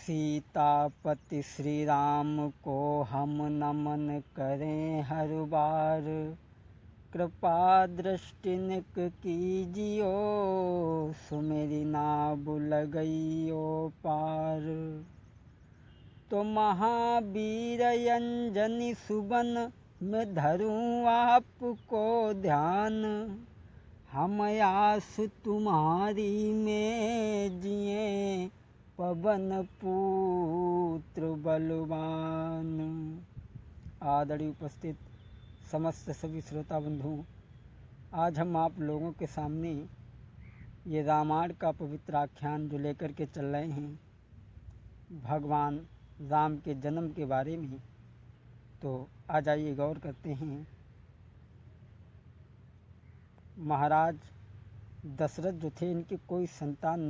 सीतापति श्री राम को हम नमन करें हर बार। कृपा दृष्टि निक कीजियो, सुमेरी नाव लगइयो पार। तो महावीर अंजनी सुबन में धरूं आपको ध्यान। हम आस तुम्हारी में जिए पवन पुत्र बलवान। आदरणीय उपस्थित समस्त सभी श्रोता बंधुओं, आज हम आप लोगों के सामने ये रामायण का पवित्र आख्यान जो लेकर के चल रहे हैं भगवान राम के जन्म के बारे में। तो आ जाइए गौर करते हैं। महाराज दशरथ जो थे, इनकी कोई संतान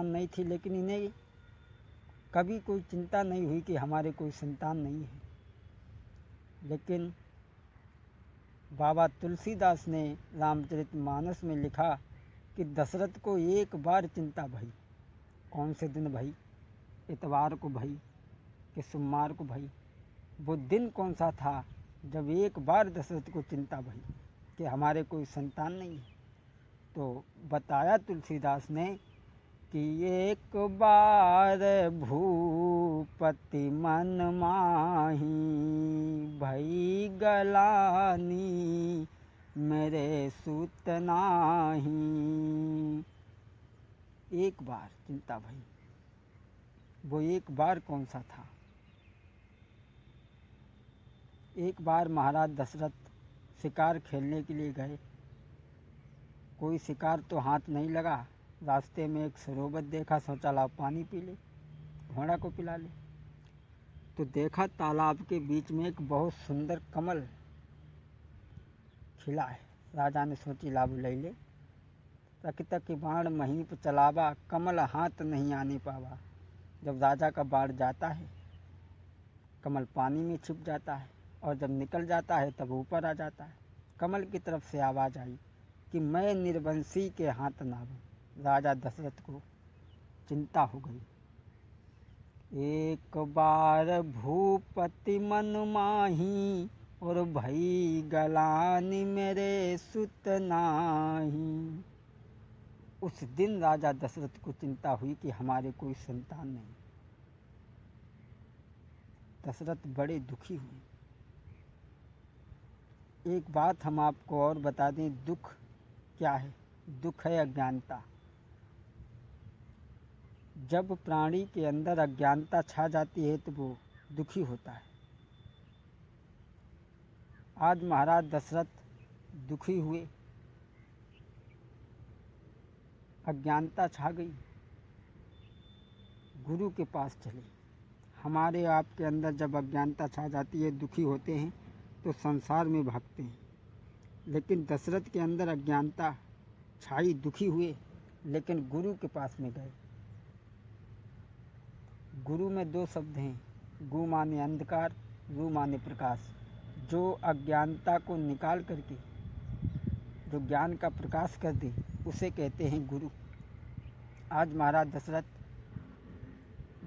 नहीं थी, लेकिन इन्हें कभी कोई चिंता नहीं हुई कि हमारे कोई संतान नहीं है। लेकिन बाबा तुलसीदास ने रामचरितमानस में लिखा कि दशरथ को एक बार चिंता भई। कौन से दिन भई? इतवार को भई कि सोमवार को भई? वो दिन कौन सा था जब एक बार दशरथ को चिंता भई कि हमारे कोई संतान नहीं है? तो बताया तुलसीदास ने कि एक बार भूपति मन माही, भई गलानी मेरे सूत नाही। एक बार चिंता भई। वो एक बार कौन सा था? एक बार महाराज दशरथ शिकार खेलने के लिए गए। कोई शिकार तो हाथ नहीं लगा। रास्ते में एक सरोवर देखा, सोचा लाओ पानी पी ले, घोड़ा को पिला ले। तो देखा तालाब के बीच में एक बहुत सुंदर कमल खिला है। राजा ने सोची लाभ ले ले। तक तक बाण महीं पर चलावा, कमल हाथ नहीं आने पावा। जब राजा का बाण जाता है, कमल पानी में छिप जाता है, और जब निकल जाता है तब ऊपर आ जाता है। कमल की तरफ से आवाज़ आई कि मैं निर्वंशी के हाथ नावूं। राजा दशरथ को चिंता हो गई। एक बार भूपति मन माही, और भई गलानी मेरे सुत नाही। उस दिन राजा दशरथ को चिंता हुई कि हमारे कोई संतान नहीं। दशरथ बड़े दुखी हुए। एक बात हम आपको और बता दें, दुख क्या है? दुख है अज्ञानता। जब प्राणी के अंदर अज्ञानता छा जाती है तो वो दुखी होता है। आज महाराज दशरथ दुखी हुए, अज्ञानता छा गई, गुरु के पास चले। हमारे आपके अंदर जब अज्ञानता छा जाती है, दुखी होते हैं तो संसार में भागते हैं। लेकिन दशरथ के अंदर अज्ञानता छाई, दुखी हुए, लेकिन गुरु के पास में गए। गुरु में दो शब्द हैं, गु माने अंधकार, रु माने प्रकाश। जो अज्ञानता को निकाल करके जो ज्ञान का प्रकाश कर दे, उसे कहते हैं गुरु। आज महाराज दशरथ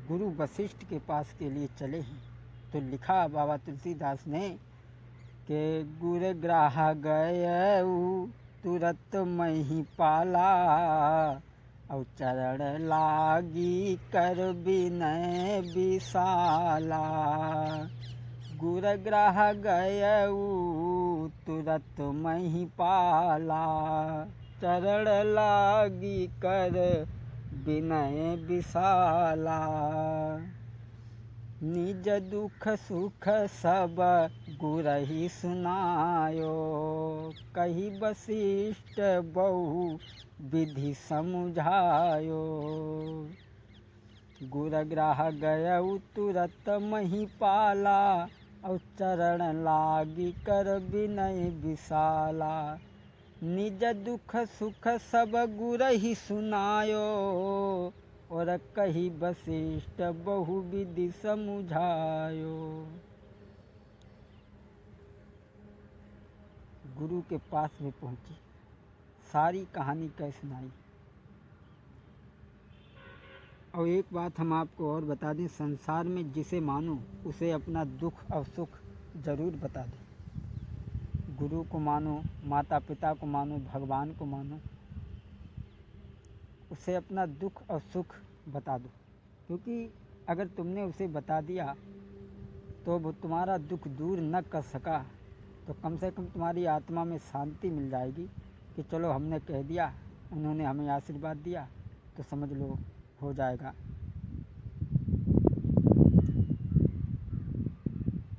गुरु वशिष्ठ के पास के लिए चले हैं। तो लिखा बाबा तुलसीदास ने कि गुर ग्राह गए तुरत मही पाला, और चरण लागी कर विनय विशाला। गुर ग्राह गए तुरत मही पाला, चरण लागी कर विनय विशाला। निज दुख सुख सब गुरहि सुनायो, कही वशिष्ठ बहु विधि समुझायो। गुर ग्राह गयउ तुरत मही पाला, और चरण लागी कर विनय विशाला। निज दुख सुख सब गुरहि सुनायो, और कही वशिष्ठ बहु विधि समुझायो। गुरु के पास में पहुंची, सारी कहानी कह सुनाई। और एक बात हम आपको और बता दें, संसार में जिसे मानो उसे अपना दुख और सुख ज़रूर बता दें। गुरु को मानो, माता पिता को मानो, भगवान को मानो, उसे अपना दुख और सुख बता दो, क्योंकि अगर तुमने उसे बता दिया तो वो तुम्हारा दुख दूर न कर सका तो कम से कम तुम्हारी आत्मा में शांति मिल जाएगी कि चलो हमने कह दिया, उन्होंने हमें आशीर्वाद दिया, तो समझ लो हो जाएगा।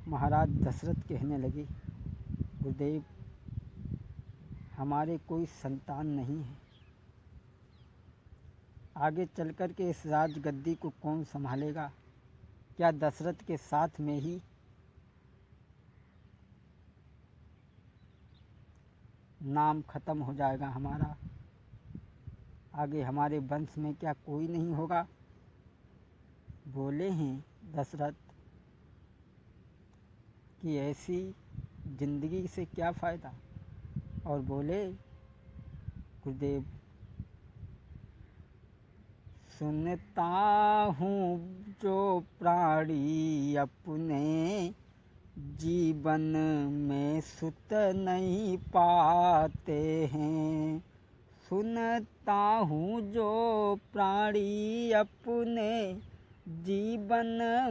महाराज दशरथ कहने लगे, गुरुदेव हमारे कोई संतान नहीं है, आगे चल कर के इस राजगद्दी को कौन संभालेगा? क्या दशरथ के साथ में ही नाम खत्म हो जाएगा हमारा? आगे हमारे वंश में क्या कोई नहीं होगा? बोले हैं दशरथ कि ऐसी जिंदगी से क्या फ़ायदा? और बोले, गुरुदेव सुनता हूँ जो प्राणी अपने जीवन में सुत नहीं पाते हैं, सुनता हूँ जो प्राणी अपने जीवन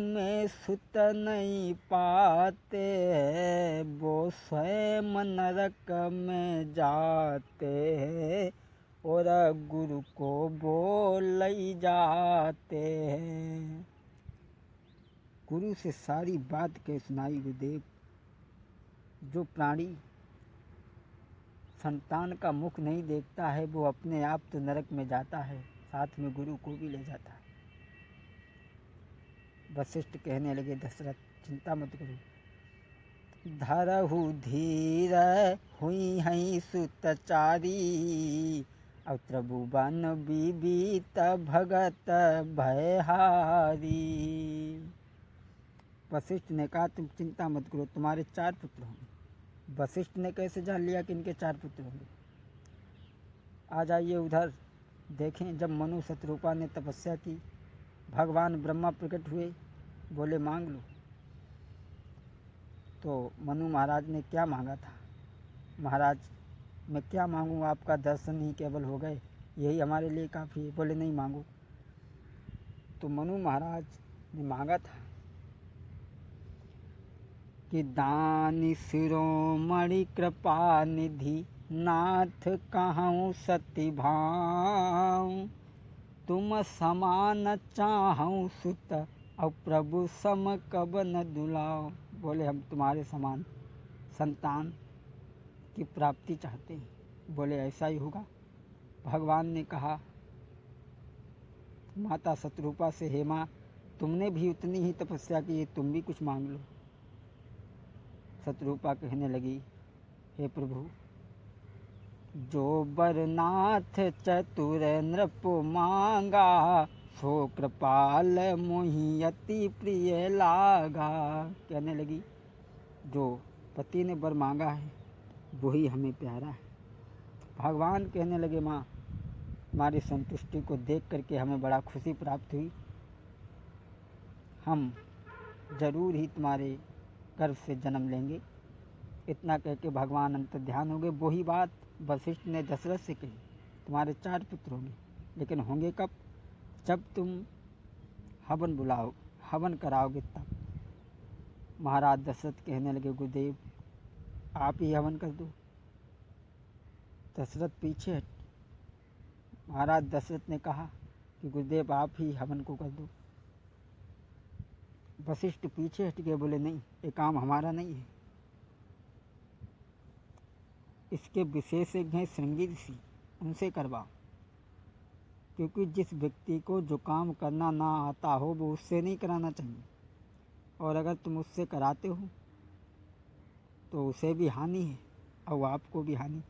में सुत नहीं पाते हैं, वो स्वयं नरक में जाते हैं और गुरु को बोल जाते हैं। गुरु से सारी बात कह सुनाई गुरुदेव। जो प्राणी संतान का मुख नहीं देखता है वो अपने आप तो नरक में जाता है, साथ में गुरु को भी ले जाता है। वशिष्ठ कहने लगे, दशरथ चिंता मत करो, धरहु धीर हुई हई सुतचारी, और त्रिभुवन विदित भगत भयहारी। वशिष्ठ ने कहा, तुम चिंता मत करो, तुम्हारे 4 पुत्र होंगे। वशिष्ठ ने कैसे जान लिया कि इनके 4 पुत्र होंगे? आ जाइए उधर, देखें। जब मनु शतरूपा ने तपस्या की, भगवान ब्रह्मा प्रकट हुए, बोले मांग लो। तो मनु महाराज ने क्या मांगा था? महाराज मैं क्या मांगूँ, आपका दर्शन ही केवल हो गए, यही हमारे लिए काफ़ी है। बोले नहीं मांगो। तो मनु महाराज ने मांगा था कि दानी शिरोमणि कृपा निधि, नाथ कहूँ सती भाव, तुम समान चाहूँ सुत, और प्रभु सम कब न दुलाओ। बोले हम तुम्हारे समान संतान की प्राप्ति चाहते हैं। बोले ऐसा ही होगा। भगवान ने कहा माता शतरूपा से, हे माँ तुमने भी उतनी ही तपस्या की है, तुम भी कुछ मांग लो। शतरूपा कहने लगी, हे प्रभु जो बरनाथ चतुर नृप मांगा, सो कृपाल मोहि अति प्रिय लागा। कहने लगी जो पति ने वर मांगा है वही हमें प्यारा है। भगवान कहने लगे, माँ तुम्हारी संतुष्टि को देख करके हमें बड़ा खुशी प्राप्त हुई, हम जरूर ही तुम्हारे गर्भ से जन्म लेंगे। इतना कह के भगवान अंतर्ध्यान हो गए। वही बात वशिष्ठ ने दशरथ से कही, तुम्हारे 4 पुत्र होंगे, लेकिन होंगे कब? जब तुम हवन बुलाओ, हवन कराओगे तब। महाराज दशरथ कहने लगे, गुरुदेव आप ही हवन कर दो। दशरथ पीछे हट। महाराज दशरथ ने कहा कि गुरुदेव आप ही हवन को कर दो। वशिष्ठ पीछे हट गए, बोले नहीं ये काम हमारा नहीं है, इसके विशेषज्ञ हैं श्रृंगी ऋषि, उनसे करवाओ। क्योंकि जिस व्यक्ति को जो काम करना ना आता हो वो उससे नहीं कराना चाहिए, और अगर तुम उससे कराते हो तो उसे भी हानि है और आपको भी हानि।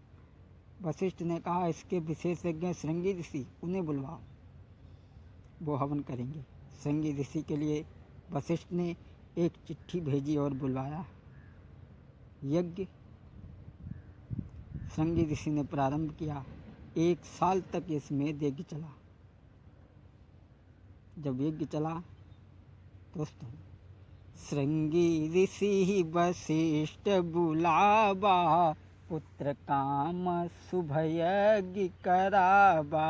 वशिष्ठ ने कहा इसके विशेषज्ञ श्रृंगी ऋषि, उन्हें बुलवाओ, वो हवन करेंगे। श्रृंगी ऋषि के लिए वशिष्ठ ने एक चिट्ठी भेजी और बुलवाया। यज्ञ श्रृंगी ऋषि ने प्रारंभ किया। 1 साल तक इसमें यज्ञ चला। जब यज्ञ चला दोस्तों, श्रृंगी ऋषि वशिष्ठ बुलावा, पुत्र काम शुभ यज्ञ करावा,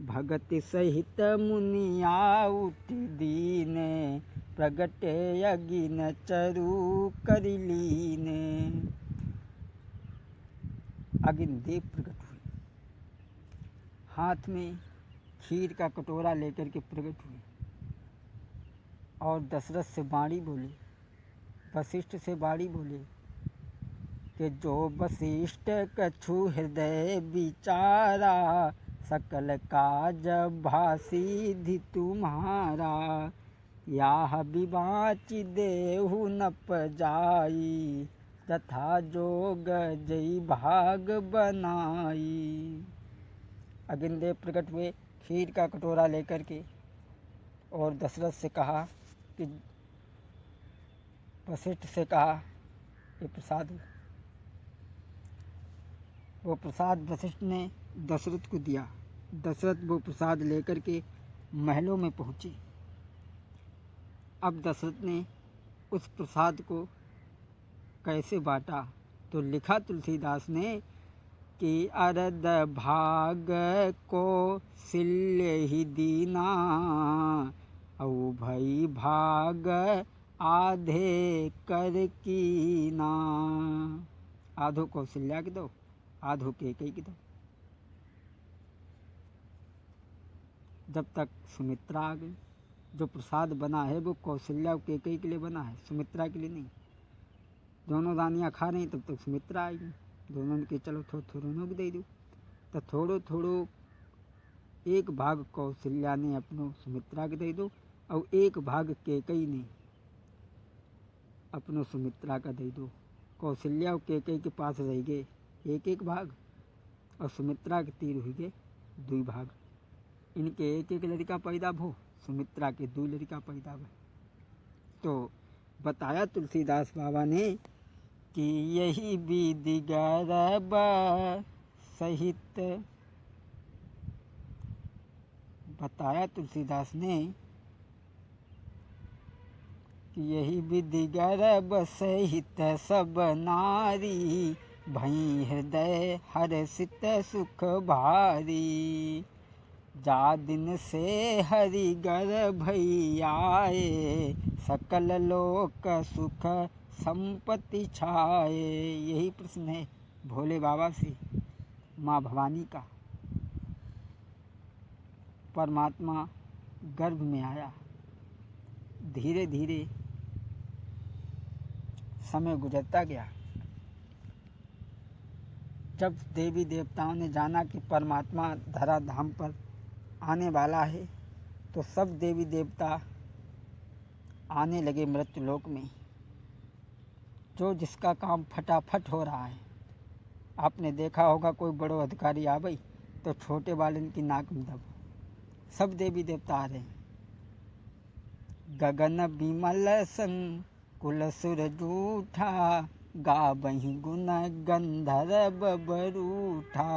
भगति सहित मुनिया उठ दीने, प्रगटे यज्ञ न चरु कर लीने। अग्निदेव प्रकट हुए, हाथ में खीर का कटोरा लेकर के प्रकट हुए और दशरथ से बाणी बोले, वशिष्ठ से बाणी बोले कि जो वशिष्ठ कछु हृदय विचारा, सकल काज भासिधि तुम्हारा, याह विवाचि देहु न पजाई, तथा जोग जई भाग बनाई। अग्निदेव प्रकट हुए खीर का कटोरा लेकर के और दशरथ से कहा कि वशिष्ठ से कहा कि प्रसाद, वो प्रसाद वशिष्ठ ने दशरथ को दिया। दशरथ वो प्रसाद लेकर के महलों में पहुँचे। अब दशरथ ने उस प्रसाद को कैसे बांटा, तो लिखा तुलसीदास ने कि अरद भाग को सिल्य ही दीना, औ भई भाग आधे कर कीना। आधो कौशल्या के दो, आधो केकई के दो। जब तक सुमित्रा आ गई, जो प्रसाद बना है वो कौशल्या और केकई के लिए बना है, सुमित्रा के लिए नहीं। दोनों रानियाँ खा रही तब तक सुमित्रा आएगी, दोनों ने कहा चलो थोड़ों को दे दो। तो थोड़ो एक भाग कौशल्या ने अपनो सुमित्रा के दे दो और एक भाग केकई ने अपनो सुमित्रा का दे दो। कौशल्या और केकई के पास रह गए एक भाग और सुमित्रा के तीर हुई गए 2 भाग। इनके एक लड़का पैदा भो, सुमित्रा के 2 लड़का पैदा भो। तो बताया तुलसीदास बाबा ने कि यही विधि गर्भ सहित, बताया तुलसीदास ने कि यही विधि गर्भ सहित सब नारी, भई हृदय हर्षित सुख भारी। जा दिन से हरि गर्भ आए, सकल लोक सुख संपत्ति छाए। यही प्रश्न है भोले बाबा से माँ भवानी का। परमात्मा गर्भ में आया, धीरे धीरे समय गुजरता गया। जब देवी देवताओं ने जाना कि परमात्मा धराधाम पर आने वाला है, तो सब देवी देवता आने लगे मृत्युलोक में। जो जिसका काम फटाफट हो रहा है, आपने देखा होगा कोई बड़ो अधिकारी आ गई तो छोटे वाले की नाक में दबो। सब देवी देवता आ रहे हैं। गगन विमल संग कुल सुर जूठा, गावहीं गुण गंधर्व बरूठा।